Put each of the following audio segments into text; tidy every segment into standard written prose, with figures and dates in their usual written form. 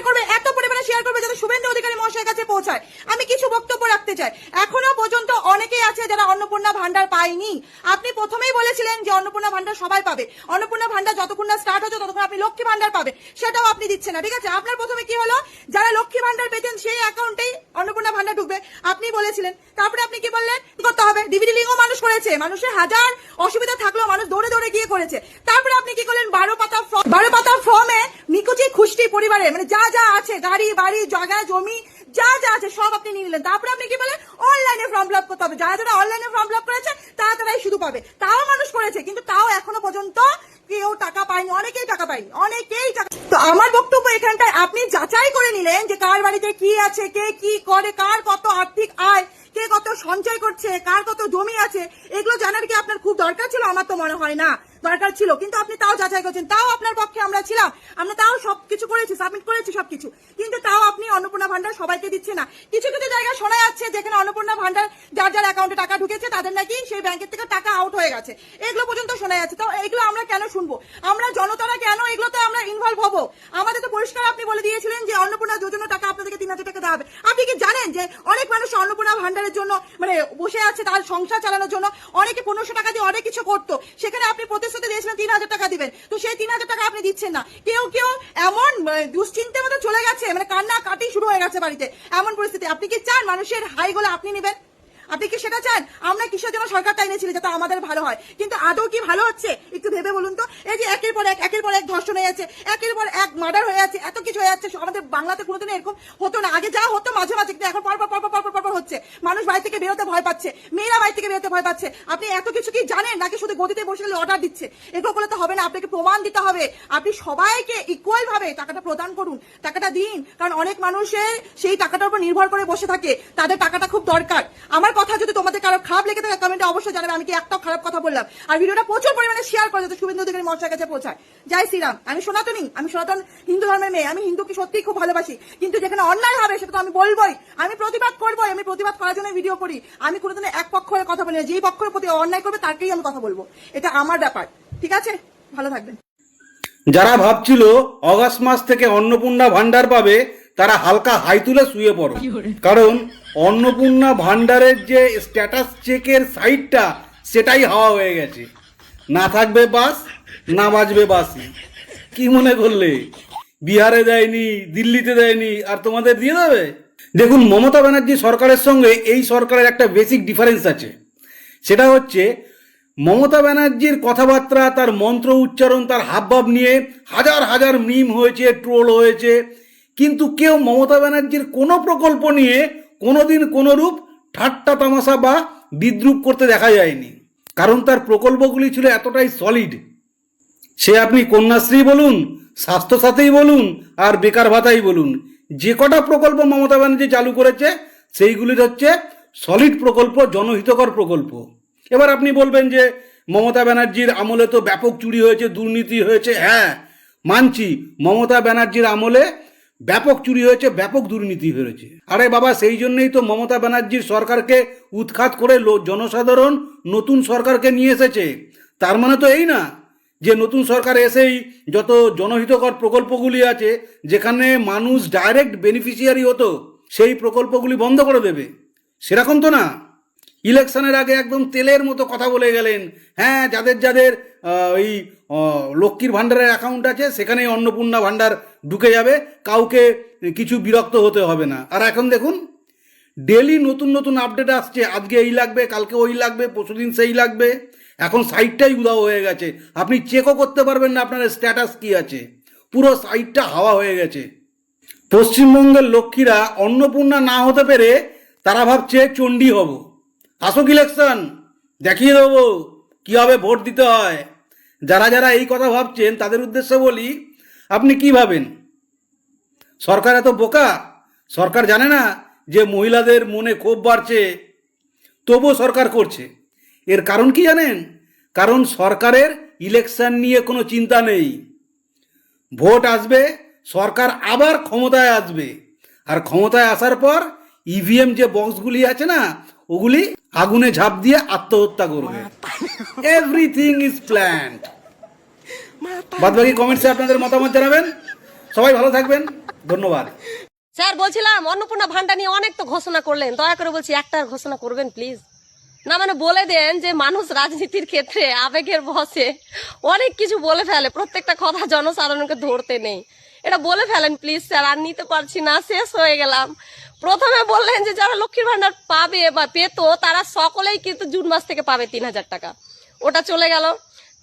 Share করবে, এত পরিমাণে শেয়ার করবে যাতে শুভেন্দু অধিকারী মহাশয়ের কাছে পৌঁছায়। আমি কিছু বক্তব্য রাখতে চাই। এখনো পর্যন্ত অনেকেই আছে যারা অন্নপূর্ণা ভান্ডার পায়নি। আপনি প্রথমেই বলেছিলেন যে অন্নপূর্ণা ভান্ডার সবাই পাবে, অন্নপূর্ণা ভান্ডার যতক্ষণ না স্টার্ট হচ্ছে ততক্ষণ আপনি লক্ষ্মী ভান্ডার পাবে, সেটাও আপনি দিচ্ছেন না। ঠিক আছে, আপনার প্রথমে কি হলো, যারা লক্ষ্মী ভান্ডার পেতেন সেই অ্যাকাউন্টেই অন্নপূর্ণা ভান্ডার ঢুকবে, আপনি বলেছিলেন। তারপরে আপনি কি বললেন, কি করতে হবে, ডিভিডি লিঙ্কও মানুষ করেছে, মানুষের হাজার অসুবিধা থাকলেও মানুষ দৌড়ে দৌড়ে গিয়ে করেছে। তারপরে আপনি কি করলেন, 12 পাতা ফর্মে নিকুচি খুশটি পরিবারে মানে যা যা আছে, গাড়ি বাড়ি জায়গা জমি যা যা আছে সব আপনি নিয়ে নিলেন। তারপরে আপনি কি বলেন, অনলাইনে ফর্ম ফিল আপ করতে হবে, যারা যারা অনলাইনে ফর্ম ফিল আপ করেছে তারাই শুধু পাবে। তাও মানুষ করেছে, কিন্তু তাও এখনো পর্যন্ত কেউ টাকা পায়নি, অনেকেই টাকা পায়নি, অনেকেই টাকা। তো আমার বক্তব্য এখানটায়, আপনি যাচাই করে নিলেন যে কার বাড়িতে কি আছে, কে কি করে, কার কত আর্থিক আয়, কে কত সঞ্চয় করছে, কার কত জমি আছে, এগুলো জানার কি আপনার খুব দরকার ছিল? আমার তো মনে হয় না দরকার ছিল, কিন্তু আপনি তাও যাচাই করছেন। তাও আপনার পক্ষে আমরা ছিলাম, আমরা তাও সবকিছু করেছি, সাবমিট করেছি সবকিছু, কিন্তু তাও আপনি অন্নপূর্ণা ভান্ডার সবাইকে দিচ্ছে না। কিছু কিছু জায়গায় শোনা যাচ্ছে যেখানে অন্নপূর্ণা ভান্ডার যার যার অ্যাকাউন্টে টাকা ঢুকেছে তাদের নাকি সেই ব্যাংকের থেকে টাকা আউট হয়ে গেছে, এগুলো পর্যন্ত শোনা যাচ্ছে। তো এগুলো আমরা কেন শুনবো? আমরা জনতারা কেন এগুলোতে আমরা ইনভলভ হবো? আমাদের তো পরিষ্কার আপনি বলে দিয়েছিলেন যে অন্নপূর্ণা যোজনা টাকা আপনাদেরকে 3000 টাকা দেওয়া হবে। আপনি কি জানেন যে অনেক মানুষ অন্নপূর্ণা ভান্ডারের জন্য মানে বসে আছে, তার সংসার চালানোর জন্য অনেকে 1500 টাকা দিয়ে অনেক কিছু করতো, সেখানে আপনি প্রতিশ্রুতি দিয়েছিলেন 3000 টাকা দিবেন, তো সেই 3000 টাকা আপনি দিচ্ছেন না। কেউ কেউ এমন দুশ্চিন্তার মধ্যে চলে গেছে, মানে কান্না কাটি শুরু হয়ে গেছে বাড়িতে, এমন পরিস্থিতি। আপনি কি চান মানুষের হাইগুলো আপনি নেবেন? আপনি কি সেটা চান? আমরা কিসের জন্য সরকারটা এনেছিলি, যাতে আমাদের ভালো হয়, কিন্তু আদৌ কি ভালো হচ্ছে একটু ভেবে বলুন তো। এই যে একের পর এক ধর্ষণ হয়ে যাচ্ছে, একের পর এক মার্ডার হয়ে যাচ্ছে, এত কিছু হয়ে যাচ্ছে। আমাদের বাংলাতে কোনোদিন এরকম হতো না, আগে যা হতো মাঝে মাঝে, কিন্তু এখন পর হচ্ছে। মানুষ বাড়ি থেকে বেরোতে ভয় পাচ্ছে, মেয়েরা বাড়ি থেকে বেরোতে ভয় পাচ্ছে। আপনি এত কিছু কি জানেন, নাকি শুধু গদিতে বসে অর্ডার দিচ্ছে? এগুলো করলে তো হবে না, আপনাকে প্রমাণ দিতে হবে। আপনি সবাইকে ইকুয়াল ভাবে টাকাটা প্রদান করুন, টাকাটা দিন, কারণ অনেক মানুষের সেই টাকাটার উপর নির্ভর করে বসে থাকে, তাদের টাকাটা খুব দরকার। আমার কথা যদি তোমাদের কারো খারাপ লেগে থাকে কমেন্টে অবশ্যই জানাবে, আমি কি একটাও খারাপ কথা বললাম। আর ভিডিওটা প্রচুর পরিমাণে শেয়ার করে যাতে শুভেন্দু অধিকারী মহাশয়ের কাছে পৌঁছায়। জয় শ্রীরাম। আমি সনাতনী, আমি সনাতন হিন্দু ধর্মের মেয়ে, আমি হিন্দুকে সত্যিই খুব ভালোবাসি, কিন্তু যেখানে অন্যায় হবে সেটা তো আমি বলবোই, আমি প্রতিবাদ করবোই। আমি প্রতিবাদ করার জন্য ভিডিও করি, আমি কোনোদিন এক পক্ষের কথা বলি না। যেই পক্ষের প্রতি অন্যায় করবে তাকেই আমি কথা বলবো, এটা আমার ব্যাপার। ঠিক আছে, ভালো থাকবেন। যারা ভাবছিল অগাস্ট মাস থেকে অন্নপূর্ণা ভান্ডার পাবে, তারা হালকা হাই তুলে শুয়ে পড়ো, কারণ অন্নপূর্ণা ভান্ডারের যে স্ট্যাটাস চেকের সাইটটা সেটাই হাওয়া হয়ে গেছে। না থাকবে বাস, না বাজবে বাসি। কি মনে করলে বিহারে দেয়নি, দিল্লিতে দেয়নি, আর তোমাদের দিয়ে দেবে? দেখুন, মমতা ব্যানার্জি সরকারের সঙ্গে এই সরকারের একটা বেসিক ডিফারেন্স আছে। সেটা হচ্ছে মমতা ব্যানার্জির কথাবার্তা, তার মন্ত্র উচ্চারণ, তার হাবভাব নিয়ে হাজার হাজার মিম হয়েছে, ট্রোল হয়েছে, কিন্তু কেউ মমতা ব্যানার্জির কোনো প্রকল্প নিয়ে কোনোদিন কোনোরূপ ঠাট্টা তামাশা বা বিদ্রুপ করতে দেখা যায়নি, কারণ তার প্রকল্পগুলি ছিল এতটাই সলিড। সে আপনি কন্যাশ্রী বলুন, স্বাস্থ্যসাথী বলুন, আর বেকার ভাতাই বলুন, যে কটা প্রকল্প মমতা ব্যানার্জি চালু করেছে সেইগুলি হচ্ছে সলিড প্রকল্প, জনহিতকর প্রকল্প। এবার আপনি বলবেন যে মমতা ব্যানার্জির আমলে তো ব্যাপক চুরি হয়েছে, দুর্নীতি হয়েছে। হ্যাঁ, মানছি, মমতা ব্যানার্জির আমলে ব্যাপক চুরি হয়েছে, ব্যাপক দুর্নীতি হয়েছে। আরে বাবা, সেই জন্যই তো মমতা ব্যানার্জির সরকারকে উৎখাত করে জনসাধারণ নতুন সরকারকে নিয়ে এসেছে। তার মানে তো এই না যে নতুন সরকার এসেই যত জনহিতকর প্রকল্পগুলি আছে, যেখানে মানুষ ডাইরেক্ট বেনিফিশিয়ারি হতো, সেই প্রকল্পগুলি বন্ধ করে দেবে, সেরকম তো না। ইলেকশনের আগে একদম তেলের মতো কথা বলে গেলেন, হ্যাঁ যাদের যাদের ওই লক্ষ্মীর ভাণ্ডারের অ্যাকাউন্ট আছে সেখানেই অন্নপূর্ণা ভাণ্ডার ঢুকে যাবে, কাউকে কিছু বিরক্ত হতে হবে না। আর এখন দেখুন, ডেলি নতুন নতুন আপডেট আসছে, আজকে এই লাগবে, কালকে ওই লাগবে, পরশুদিন সেই লাগবে। এখন সাইটটাই উধাও হয়ে গেছে, আপনি চেকও করতে পারবেন না আপনার স্ট্যাটাস কি আছে, পুরো সাইটটা হাওয়া হয়ে গেছে। পশ্চিমবঙ্গের লক্ষ্মীরা অন্নপূর্ণা না হতে পেরে তারা ভাবছে চণ্ডী হব। আসুক ইলেকশন, দেখিয়ে দেবো কীভাবে ভোট দিতে হয়। যারা যারা এই কথা ভাবছেন তাদের উদ্দেশ্যে বলি, আপনি কি ভাবেন সরকার এত বোকা? সরকার জানে না যে মহিলাদের মনে ক্ষোভ বাড়ছে, তবুও সরকার করছে। এর কারণ কি জানেন? কারণ সরকারের ইলেকশন নিয়ে কোনো চিন্তা নেই। ভোট আসবে, সরকার আবার ক্ষমতায় আসবে, আর ক্ষমতায় আসার পর ইভিএম যে বক্সগুলি আছে না, ওগুলি আগুনে ঝাঁপ দিয়ে আত্মহত্যা করবে। Everything is planned. বাদ বাকি কমেন্টসে আপনাদের মতামত জানাবেন। সবাই ভালো থাকবেন, ধন্যবাদ। স্যার বলছিলাম অন্নপূর্ণা ভান্ডার নিয়ে অনেক তো ঘোষণা করলেন, দয়া করে বলছি একটা ঘোষণা করবেন প্লিজ। না মানে বলে দেন যে মানুষ রাজনীতির ক্ষেত্রে আবেগের বশে অনেক কিছু বলে ফেলে, প্রত্যেকটা কথা জনসাধারণকে ধরতে নেই, এটা বলে ফেলেন প্লিজ স্যার। আর নিতে পারছি না, শেষ হয়ে গেলাম। প্রথমে বললেন যে যারা লক্ষ্মীর ভান্ডার পাবে বা পেত তারা সকলেই কিন্তু জুন মাস থেকে পাবে 3,000 টাকা, ওটা চলে গেল।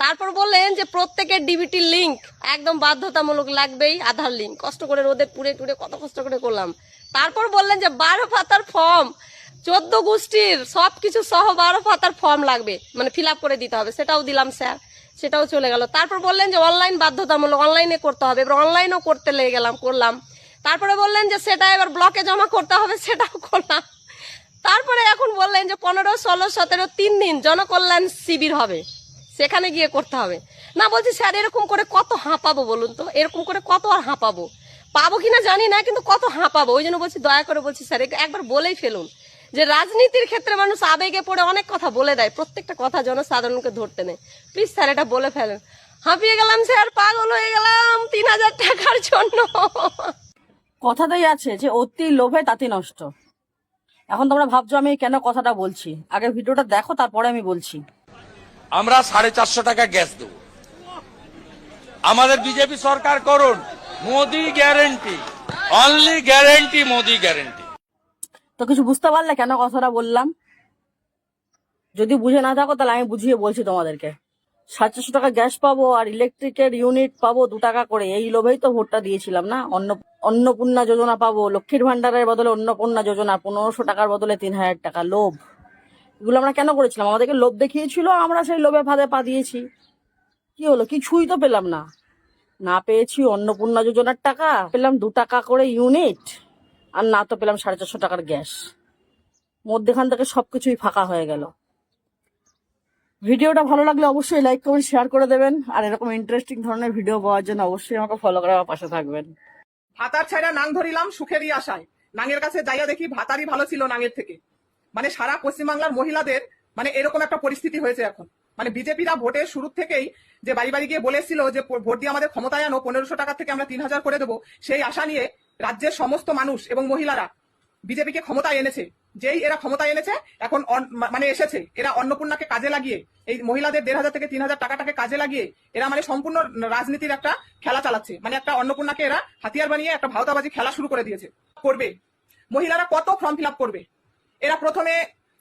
তারপর বললেন যে প্রত্যেকের ডিবিটি লিঙ্ক একদম বাধ্যতামূলক লাগবেই, আধার লিঙ্ক। কষ্ট করে রোদে পুড়ে টুড়ে কত কষ্ট করে করলাম। তারপর বললেন যে 12 পাতার ফর্ম, 14 গোষ্ঠীর সবকিছু সহ 12 পাতার ফর্ম লাগবে, মানে ফিল আপ করে দিতে হবে, সেটাও দিলাম স্যার, সেটাও চলে গেল। তারপর বললেন যে অনলাইন বাধ্যতামূলক, অনলাইনে করতে হবে, এবার অনলাইনও করতে লেগে গেলাম, করলাম। তারপরে বললেন যে সেটা এবার ব্লকে জমা করতে হবে, সেটাও করলাম। তারপরে এখন বললেন যে 15, 16, 17 3 দিন জনকল্যাণ শিবির হবে, সেখানে গিয়ে করতে হবে। না বলছি স্যার এরকম করে কত হাঁপাবো বলুন তো, এরকম করে কত আর হাঁপাবো, পাবো কিনা জানি না, কিন্তু কত হাঁপাবো। ওই জন্য বলছি দয়া করে বলছি স্যার একবার বলেই ফেলুন যে রাজনীতির ক্ষেত্রে মানুষ আবেগে পড়ে অনেক কথা বলে দেয়, প্রত্যেকটা কথা জনসাধারণকে ধরতে নেই, প্লিজ স্যার এটা বলে ফেলেন। হাঁপিয়ে গেলাম স্যার, পাগল হয়ে গেলাম 3,000 টাকার জন্য। কথাতেই আছে যে অতি লোভে তাঁতি নষ্ট। এখন তোমরা ভাবছো আমি কেন কথাটা বলছি, আগে ভিডিওটা দেখো তারপরে আমি বলছি। আমরা 450 টাকা গ্যাস দেব, আমাদের বিজেপি সরকার করুন, Modi guarantee, only guarantee, Modi guarantee. তো কিছু বুঝতে পারলে কেন কথাটা বললাম? যদি বুঝে না থাকো তাহলে আমি বুঝিয়ে বলছি তোমাদেরকে। 700 টাকা গ্যাস পাবো আর ইলেকট্রিকের ইউনিট পাবো 2 টাকা করে, এই লোভেই তো ভোটটা দিয়েছিলাম না। অন্নপূর্ণা যোজনা পাবো, লক্ষ্মীর ভান্ডারের বদলে অন্নপূর্ণা যোজনা, 1500 টাকার বদলে 3,000 টাকা, লোভ। এগুলো আমরা কেন করেছিলাম? আমাদেরকে লোভ দেখিয়েছিল, আমরা সেই লোভে ফাঁদে পা দিয়েছি। কি হলো? কিছুই তো পেলাম না। না পেয়েছি অন্নপূর্ণা যোজনার টাকা, পেলাম 2 টাকা করে ইউনিট, আর না তো পেলাম 450 টাকার গ্যাস। মধ্যেখান থেকে সবকিছুই ফাঁকা হয়ে গেল। ভিডিওটা ভালো লাগলে অবশ্যই লাইক কমেন্ট শেয়ার করে দেবেন, আর এরকম ইন্টারেস্টিং ধরনের ভিডিও পাওয়ার জন্য অবশ্যই আমাকে ফলো করে আমার পাশে থাকবেন। ভাতার ছাড়া নাং ধরিলাম সুখেরই আশায়, নাঙের কাছে যাইয়া দেখি ভাতারই ভালো ছিল নাঙের থেকে। মানে সারা পশ্চিমবাংলার মহিলাদের মানে এরকম একটা পরিস্থিতি হয়েছে এখন। মানে বিজেপিরা ভোটের শুরু থেকেই যে বাড়ি বাড়ি গিয়ে বলেছিল যে ভোট দিয়ে আমাদের ক্ষমতায় আনো, 1500 টাকা থেকে আমরা 3,000 করে দেবো, সেই আশা নিয়ে রাজ্যের সমস্ত মানুষ এবং মহিলারা বিজেপিকে ক্ষমতায় এনেছে। যেই এরা ক্ষমতায় এনেছে এখন মানে এসেছে, এরা অন্নপূর্ণাকে কাজে লাগিয়ে এই মহিলাদের 1,500 থেকে 3,000 টাকাটাকে কাজে লাগিয়ে এরা মানে সম্পূর্ণ রাজনীতির একটা খেলা চালাচ্ছে। মানে একটা অন্নপূর্ণাকে এরা হাতিয়ার বানিয়ে একটা ভাওতাবাজি খেলা শুরু করে দিয়েছে। করবে মহিলারা কত ফর্ম ফিল আপ করবে? এরা প্রথমে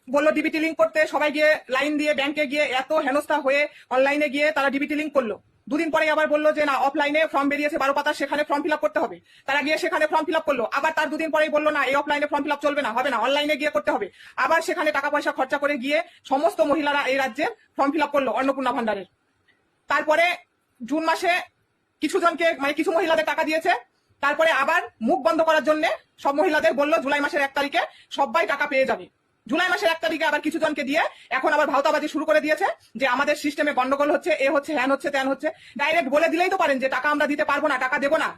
বললো ডিবিটি লিঙ্ক করতে, সবাই গিয়ে লাইন দিয়ে ব্যাংকে গিয়ে এত হেনস্থা হয়ে অনলাইনে গিয়ে তারা ডিবিটি লিঙ্ক করলো। 2 দিন পরে আবার বললো যে না, অফলাইনে ফর্ম বেরিয়েছে 12 পাতা, সেখানে ফর্ম ফিল আপ করতে হবে। তারা গিয়ে সেখানে ফর্ম ফিল আপ করলো। আবার তার 2 দিন পরেই বললো না, এই অফলাইনে ফর্ম ফিল আপ চলবে না, হবে না, অনলাইনে গিয়ে করতে হবে। আবার সেখানে টাকা পয়সা খরচা করে গিয়ে সমস্ত মহিলারা এই রাজ্যে ফর্ম ফিল আপ করলো অন্নপূর্ণা ভান্ডারের। তারপরে জুন মাসে কিছু জনকে মানে কিছু মহিলাদের টাকা দিয়েছে। তারপরে আবার মুখ বন্ধ করার জন্য সব মহিলাদের বললো জুলাই মাসের 1 তারিখে সবাই টাকা পেয়ে যাবে। জুলাই মাসের 1 তারিখে আবার কিছু জনকে দিয়ে এখন আবার ভাওতাবাজি শুরু করে দিয়েছে যে আমাদের সিস্টেমে গন্ডগোল হচ্ছে, এ হচ্ছে, হ্যান হচ্ছে, ত্যান হচ্ছে। ডাইরেক্ট বলে দিলেই তো পারেন যে টাকা আমরা দিতে পারবো না, টাকা দেবো না,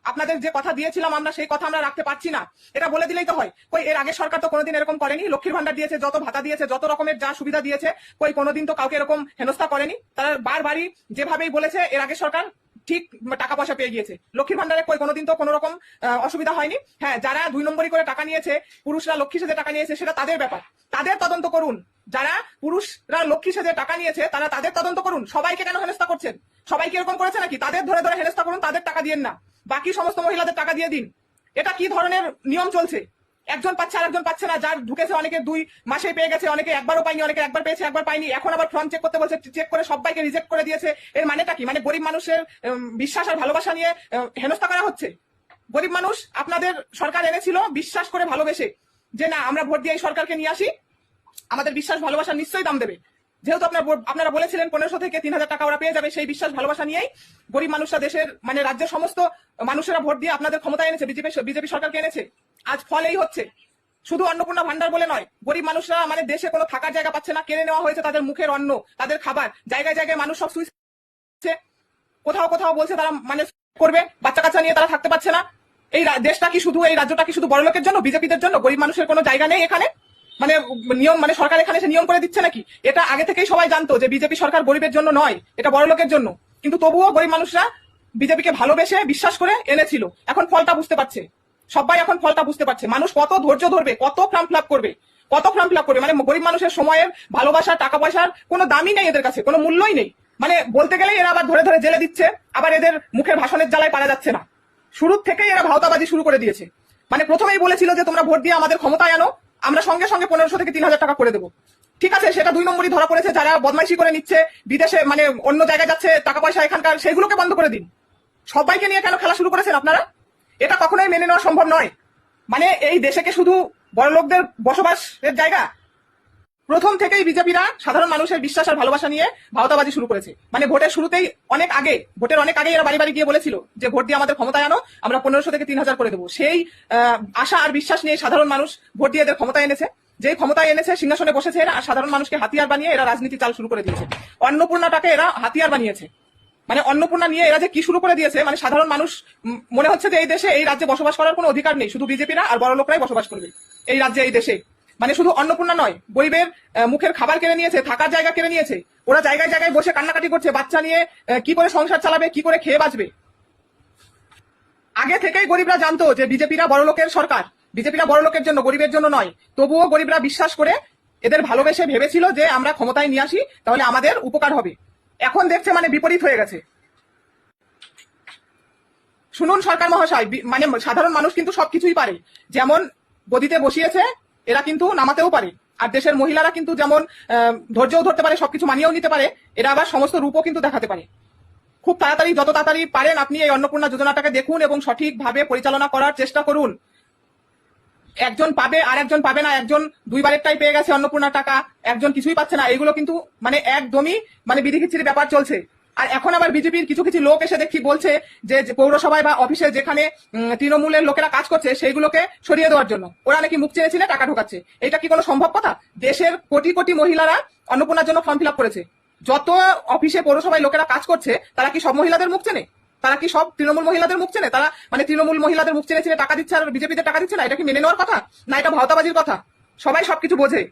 আপনাদের যে কথা দিয়েছিলাম আমরা সেই কথা আমরা রাখতে পারছি না, এটা বলে দিলেই তো হয়। কই এর আগে সরকার তো কোনোদিন এরকম করেনি। লক্ষ্মীর ভান্ডার দিয়েছে, যত ভাতা দিয়েছে, যত রকমের যা সুবিধা দিয়েছে, কই কোনোদিন তো কাউকে এরকম হেনস্থা করেনি। তারা বারবারই যেভাবেই বলেছে এর আগে সরকার ঠিক টাকা পয়সা পেয়ে গিয়েছে। লক্ষ্মীর ভান্ডারে কই কোনোদিন তো কোনো রকম অসুবিধা হয়নি। হ্যাঁ, যারা 2 নম্বরই করে টাকা নিয়েছে, পুরুষরা লক্ষ্মী সেজে টাকা নিয়েছে, সেটা তাদের ব্যাপার, তাদের তদন্ত করুন। যারা পুরুষরা লক্ষ্মী সেজে টাকা নিয়েছে তারা তাদের তদন্ত করুন। সবাইকে কেন হেনস্থা করছেন? সবাইকে এরকম করেছে নাকি? তাদের ধরে ধরে হেনস্থা করুন, তাদের টাকা দিয়েন না, বাকি সমস্ত মহিলাদের টাকা দিয়ে দিন। এটা কি ধরনের নিয়ম চলছে? একজন পাচ্ছে আর একজন পাচ্ছে না। যার ঢুকেছে অনেকে 2 মাসে পেয়ে গেছে, অনেকে একবারও পায়নি, অনেকে একবার পেয়েছে একবার পায়নি। এখন আবার ফর্ম চেক করতে বলছে, চেক করে সবাইকে রিজেক্ট করে দিয়েছে। এর মানেটা কি? মানে গরিব মানুষের বিশ্বাস আর ভালোবাসা নিয়ে হেনস্থা করা হচ্ছে। গরিব মানুষ আপনাদের সরকার এনেছিল বিশ্বাস করে ভালোবেসে, যে না আমরা ভোট দিয়ে এই সরকারকে নিয়ে আসি, আমাদের বিশ্বাস ভালোবাসা নিশ্চয়ই দাম দেবে। যেহেতু আপনারা বলেছিলেন 1500 থেকে 3,000 টাকা ওরা পেয়ে যাবে, সেই বিশ্বাস ভালোবাসা নিয়েই গরিব মানুষরা দেশের মানে রাজ্যের সমস্ত মানুষেরা ভোট দিয়ে আপনাদের ক্ষমতায় এনেছে, বিজেপি সরকারকে এনেছে। আজ ফল এই হচ্ছে। শুধু অন্নপূর্ণা ভান্ডার বলে নয়, গরিব মানুষরা মানে দেশে কোনো থাকার জায়গা পাচ্ছে না, কেড়ে নেওয়া হয়েছে তাদের মুখের অন্ন, তাদের খাবার। জায়গায় জায়গায় মানুষ সব সুইচ, কোথাও কোথাও বলছে তারা মানে করবে, বাচ্চা কাচ্চা নিয়ে তারা থাকতে পারছে না। এই দেশটা কি শুধু, এই রাজ্যটা কি শুধু বড়লোকের জন্য, বিজেপিদের জন্য? গরিব মানুষের কোনো জায়গা নেই এখানে? মানে নিয়ম মানে সরকার এখানে এসে নিয়ম করে দিচ্ছে নাকি? এটা আগে থেকেই সবাই জানতো যে বিজেপি সরকার গরিবের জন্য নয়, এটা বড়লোকের জন্য। কিন্তু তবুও গরিব মানুষরা বিজেপিকে ভালোবেসে বিশ্বাস করে এনেছিল, এখন ফলটা বুঝতে পারছে। সবাই এখন ফলটা বুঝতে পারছে। মানুষ কত ধৈর্য ধরবে, কত ফর্ম ফিল আপ করবে, মানে গরিব মানুষের সময়ের, ভালোবাসা, টাকা পয়সার কোনো দামই নেই এদের কাছে, কোনো মূল্যই নেই। মানে বলতে গেলেই এরা আবার ধরে ধরে জেলে দিচ্ছে, আবার এদের মুখের ভাষণের জ্বালায় পারা যাচ্ছে না। শুরু থেকেই এরা ভাওতাবাজি শুরু করে দিয়েছে। মানে প্রথমেই বলেছিল যে তোমরা ভোট দিয়ে আমাদের ক্ষমতায় আনো, আমরা সঙ্গে সঙ্গে 1500 থেকে 3000 টাকা করে দেবো। ঠিক আছে, সেটা 2 নম্বরই ধরা পড়েছে। যারা বদমাইশি করে নিচ্ছে, বিদেশে মানে অন্য জায়গায় যাচ্ছে, টাকা পয়সা এখানকার, সেগুলোকে বন্ধ করে দিন। সবাইকে নিয়ে কেন খেলা শুরু করেছেন আপনারা? এটা কখনোই মেনে নেওয়া সম্ভব নয়। মানে এই দেশে শুধু বড়লোকদের বসবাসের জায়গা? প্রথম থেকেই বিজেপিরা সাধারণ মানুষের বিশ্বাস আর ভালোবাসা নিয়ে ভাওতাবাজি শুরু করেছে। মানে ভোটের শুরুতেই ভোটের অনেক আগে এরা বাড়ি বাড়ি গিয়ে বলেছিল যে ভোট দিয়ে আমাদের ক্ষমতায় আনো, আমরা 1500 থেকে 3000 করে দেবো। সেই আশা আর বিশ্বাস নিয়ে সাধারণ মানুষ ভোট দিয়ে এদের ক্ষমতায় এনেছে। যে ক্ষমতায় এনেছে, সিংহাসনে বসেছে এরা, আর সাধারণ মানুষকে হাতিয়ার বানিয়ে এরা রাজনীতি চাল শুরু করে দিয়েছে। অন্নপূর্ণাটাকে এরা হাতিয়ার বানিয়েছে। মানে অন্নপূর্ণা নিয়ে এরা যে কি শুরু করে দিয়েছে, মানে সাধারণ মানুষ মনে হচ্ছে যে এই দেশে, এই রাজ্যে বসবাস করার কোনো অধিকার নেই, শুধু বিজেপিরা আর বড় লোকরাই বসবাস করবে এই রাজ্যে, এই দেশে। মানে শুধু অন্নপূর্ণা নয়, গরিবের মুখের খাবার কেড়ে নিয়েছে, থাকার জায়গা কেড়ে নিয়েছে। ওরা জায়গায় জায়গায় বসে কান্নাকাটি করছে, বাচ্চা নিয়ে কি করে সংসার চালাবে, কি করে খেয়ে বাঁচবে। আগে থেকেই গরিবরা জানতো যে বিজেপিরা বড় লোকের সরকার, বিজেপিরা বড় লোকের জন্য, গরিবের জন্য নয়। তবুও গরিবরা বিশ্বাস করে এদের ভালোবেসে ভেবেছিল যে আমরা ক্ষমতায় নিয়ে আসি, তাহলে আমাদের উপকার হবে। এখন দেখছে মানে বিপরীত হয়ে গেছে। শুনুন সরকার মহাশয়, মানে সাধারণ মানুষ কিন্তু সবকিছুই পারে। যেমন গদিতে বসিয়েছে, এরা কিন্তু নামাতেও পারে। আর দেশের মহিলারা কিন্তু যেমন ধৈর্যও ধরতে পারে, সবকিছু মানিয়েও নিতে পারে, এরা আবার সমস্ত রূপও কিন্তু দেখাতে পারে। খুব তাড়াতাড়ি, যত তাড়াতাড়ি পারেন আপনি এই অন্নপূর্ণা যোজনাটাকে দেখুন এবং সঠিকভাবে পরিচালনা করার চেষ্টা করুন। একজন পাবে আর একজন পাবে না, একজন 2 বারেরটাই পেয়ে গেছে অন্নপূর্ণা টাকা, একজন কিছুই পাচ্ছে না। এগুলো কিন্তু মানে একদমই মানে বিধিখিচ্ছিরি ব্যাপার চলছে। আর এখন আবার বিজেপির কিছু কিছু লোক এসে দেখি বলছে যে পৌরসভায় বা অফিসে যেখানে তৃণমূলের লোকেরা কাজ করছে সেইগুলোকে সরিয়ে দেওয়ার জন্য ওরা নাকি মুখ চেনে চিনে টাকা ঢোকাচ্ছে। এটা কি কোনো সম্ভব কথা? দেশের কোটি কোটি মহিলারা অন্নপূর্ণার জন্য ফর্ম ফিল আপ করেছে। যত অফিসে পৌরসভায় লোকেরা কাজ করছে, তারা কি সব মহিলাদের মুখ চেনে? তারা কি সব তৃণমূল মহিলাদের মুখ চেনে? তারা মানে তৃণমূল মহিলাদের মুখ চেনে চিনে টাকা দিচ্ছে আর বিজেপিতে টাকা দিচ্ছে না? এটা কি মেনে নেওয়ার কথা? না এটা ভাওতাবাজির কথা? সবাই সবকিছু বোঝে।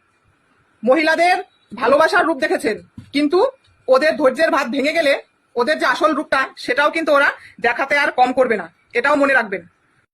মহিলাদের ভালোবাসার রূপ দেখেছেন, কিন্তু ওদের ধৈর্যের ভাত ভেঙে গেলে ওদের যে আসল রূপটা, সেটাও কিন্তু ওরা দেখাতে আর কম করবে না, এটাও মনে রাখবেন।